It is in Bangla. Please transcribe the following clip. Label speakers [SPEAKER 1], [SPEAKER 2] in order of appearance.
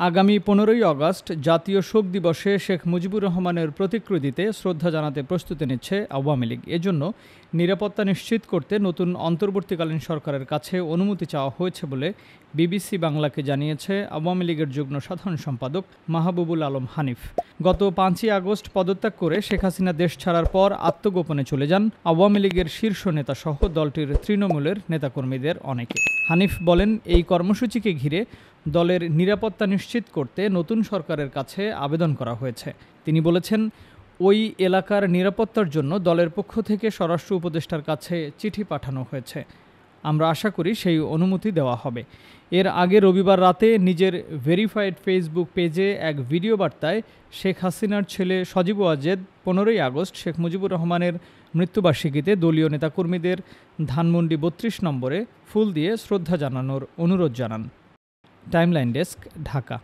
[SPEAKER 1] আগামী 15ই আগস্ট জাতীয় শোক দিবসে শেখ মুজিবুর রহমানের প্রতিকৃতিতে শ্রদ্ধা জানাতে প্রস্তুতি নিচ্ছে আওয়ামী লীগ। এজন্য নিরাপত্তা নিশ্চিত করতে নতুন অন্তর্বর্তীকালীন সরকারের কাছে অনুমতি চাওয়া হয়েছে বলে বিবিসি বাংলাকে জানিয়েছে আওয়ামী লীগের যুগ্ম সাধারণ সম্পাদক মাহবুবুল আলম হানিফ। গত 5ই আগস্ট পদত্যাগ করে শেখ হাসিনা দেশ ছাড়ার পর আত্মগোপনে চলে যান আওয়ামী লীগের শীর্ষ নেতাসহ দলটির তৃণমূলের নেতাকর্মীদের অনেকে। হানিফ বলেন, এই কর্মসূচিকে ঘিরে দলের নিরাপত্তা নিশ্চিত করতে নতুন সরকারের কাছে আবেদন করা হয়েছে। তিনি বলেছেন, ওই এলাকার নিরাপত্তার জন্য দলের পক্ষ থেকে স্বরাষ্ট্র উপদেষ্টার কাছে চিঠি পাঠানো হয়েছে। আমরা আশা করি সেই অনুমতি দেওয়া হবে। এর আগে রবিবার রাতে নিজের ভেরিফাইড ফেসবুক পেজে এক ভিডিও বার্তায় শেখ হাসিনার ছেলে সজীব ওয়াজেদ 15ই আগস্ট শেখ মুজিবুর রহমানের মৃত্যুবার্ষিকীতে দলীয় নেতাকর্মীদের ধানমন্ডি 32 নম্বরে ফুল দিয়ে শ্রদ্ধা জানানোর অনুরোধ জানান। Timeline desk, Dhaka.